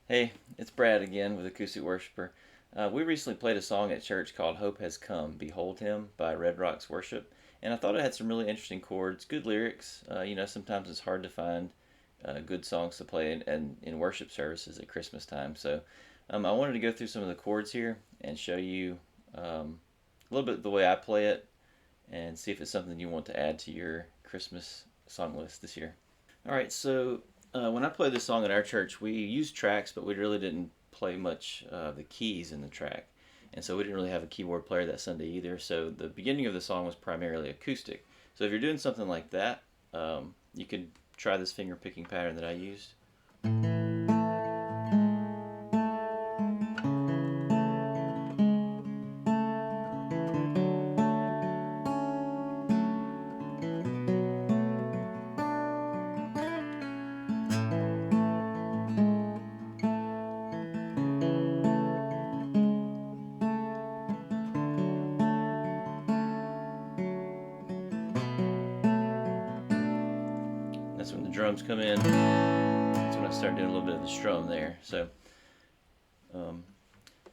Hey, it's Brad again with Acoustic Worshiper. We recently played a song at church called Hope Has Come, Behold Him by Red Rocks Worship, and I thought it had some really interesting chords, good lyrics. Sometimes it's hard to find good songs to play in worship services at Christmas time. So I wanted to go through some of the chords here and show you a little bit the way I play it and see if it's something you want to add to your Christmas song list this year. All right, so when I play this song at our church, we used tracks, but we really didn't play much of the keys in the track. And so we didn't really have a keyboard player that Sunday either. So the beginning of the song was primarily acoustic. So if you're doing something like that, you could try this finger picking pattern that I used. That's when the drums come in. That's when I start doing a little bit of the strum there. Um,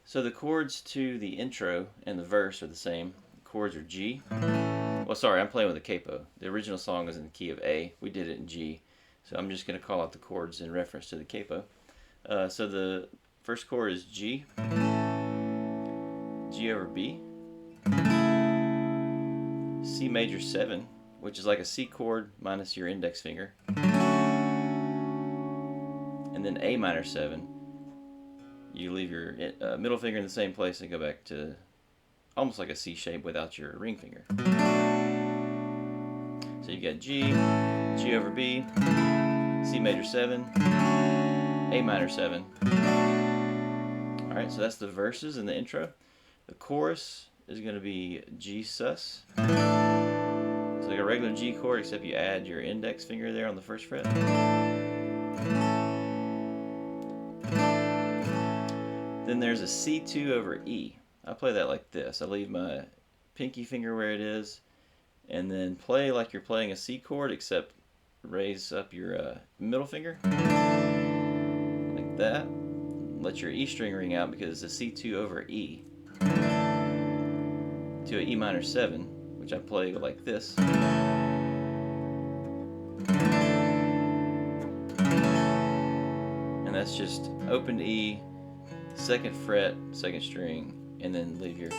so the chords to the intro and the verse are the same. The chords are G. Well, sorry, I'm playing with a capo. The original song is in the key of A. We did it in G. So I'm just going to call out the chords in reference to the capo. So the first chord is G, G over B, C major 7, which is like a C chord minus your index finger, and then A minor 7. You leave your middle finger in the same place and go back to almost like a C shape without your ring finger. So you got G, G over B, C major 7, A minor 7. Alright, so that's the verses and the intro. The chorus is going to be G sus. It's like a regular G chord, except you add your index finger there on the first fret. Then there's a C2 over E. I play that like this. I leave my pinky finger where it is, and then play like you're playing a C chord, except raise up your middle finger, like that. Let your E string ring out because it's a C2 over E to an E minor 7, which I play like this. And that's just open E, second fret, second string, and then leave your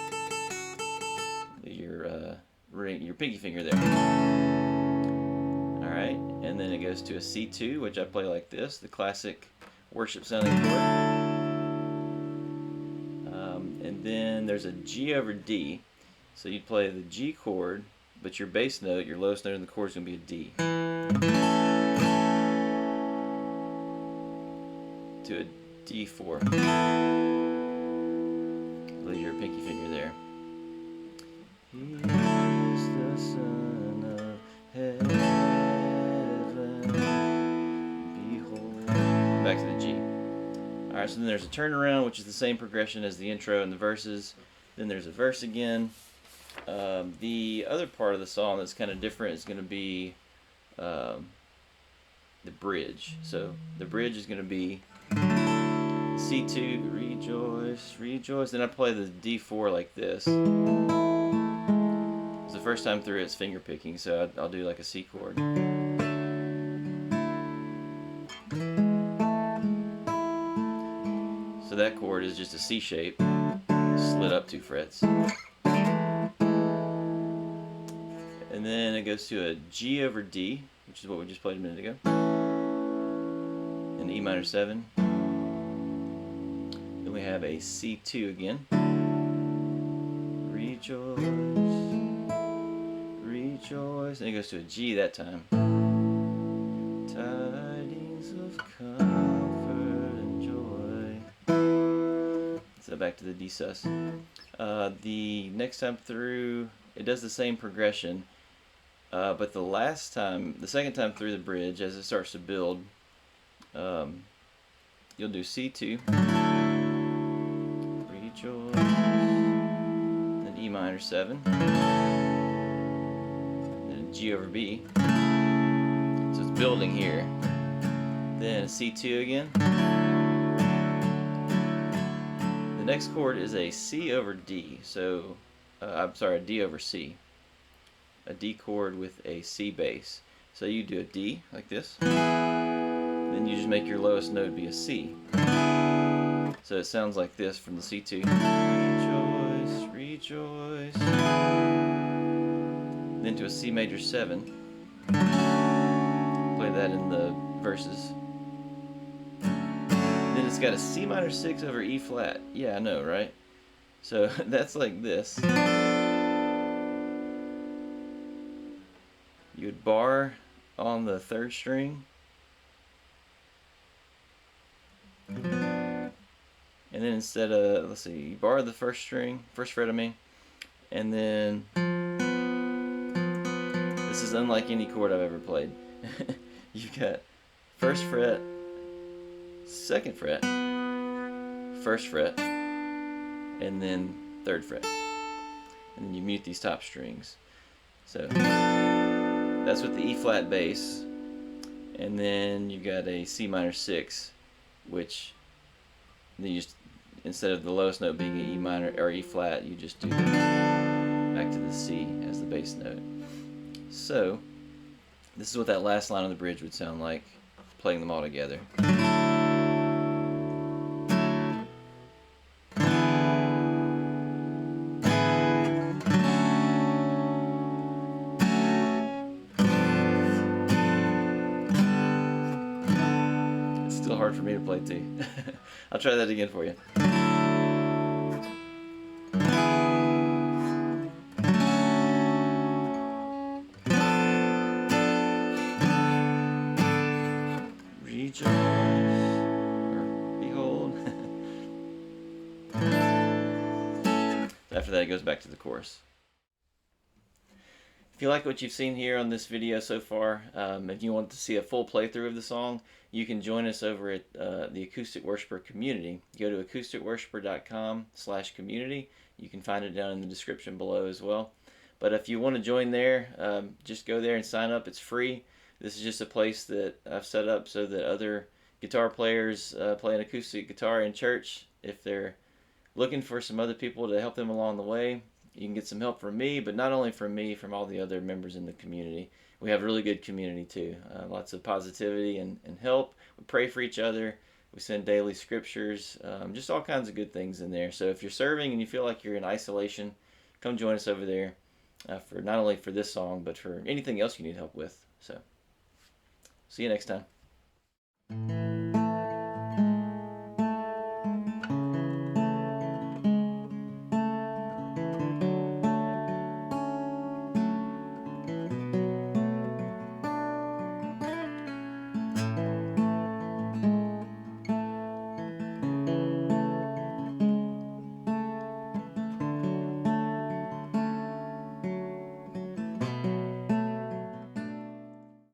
ring, your pinky finger there. All right, and then it goes to a C2, which I play like this, the classic worship sounding chord. And then there's a G over D, so you'd play the G chord, but your bass note, your lowest note in the chord, is going to be a D. To a D4. Leave your pinky finger there. He is the Son of Heaven. Behold. Back to the G. Alright, so then there's a turnaround, which is the same progression as the intro and the verses. Then there's a verse again. The other part of the song that's kind of different is going to be the bridge. So the bridge is going to be C2, rejoice, rejoice. Then I play the D4 like this. It's the first time through it's finger picking, so I'll do like a C chord. So that chord is just a C shape, slid up 2 frets. And then it goes to a G over D, which is what we just played a minute ago. An E minor 7. Then we have a C2 again. Rejoice, rejoice. And it goes to a G that time. Tidings of comfort and joy. So back to the D sus. The next time through, it does the same progression. But the second time through the bridge, as it starts to build, you'll do C2, rejoice, then E minor 7, then G over B. So it's building here. Then a C2 again, The next chord is a C over D. So, I'm sorry, a D over C. A D chord with a C bass. So you do a D like this. Then you just make your lowest note be a C. So it sounds like this from the C2. Rejoice, rejoice. Then to a C major 7. Play that in the verses. Then it's got a C minor 6 over E flat. Yeah, I know, right? So that's like this. You would bar on the 3rd string. And then instead of, let's see, you bar the 1st string, 1st fret I mean, and then this is unlike any chord I've ever played. You've got 1st fret, 2nd fret, 1st fret, and then 3rd fret. And then you mute these top strings. So that's with the E flat bass. And then you got a C minor 6, which then you just, instead of the lowest note being an E minor or E flat, you just do the back to the C as the bass note. So this is what that last line on the bridge would sound like, playing them all together. It's still hard for me to play too. I'll try that again for you. Rejoice, or behold. After that, it goes back to the chorus. If you like what you've seen here on this video so far, if you want to see a full playthrough of the song, you can join us over at the Acoustic Worshiper community. Go to acousticworshiper.com/community. You can find it down in the description below as well. But if you want to join there, just go there and sign up. It's free. This is just a place that I've set up so that other guitar players playing acoustic guitar in church, if they're looking for some other people to help them along the way, you can get some help from me, but not only from me, from all the other members in the community. We have a really good community too. Lots of positivity and help. We pray for each other. We send daily scriptures, just all kinds of good things in there. So if you're serving and you feel like you're in isolation, come join us over there for not only for this song, but for anything else you need help with. So see you next time.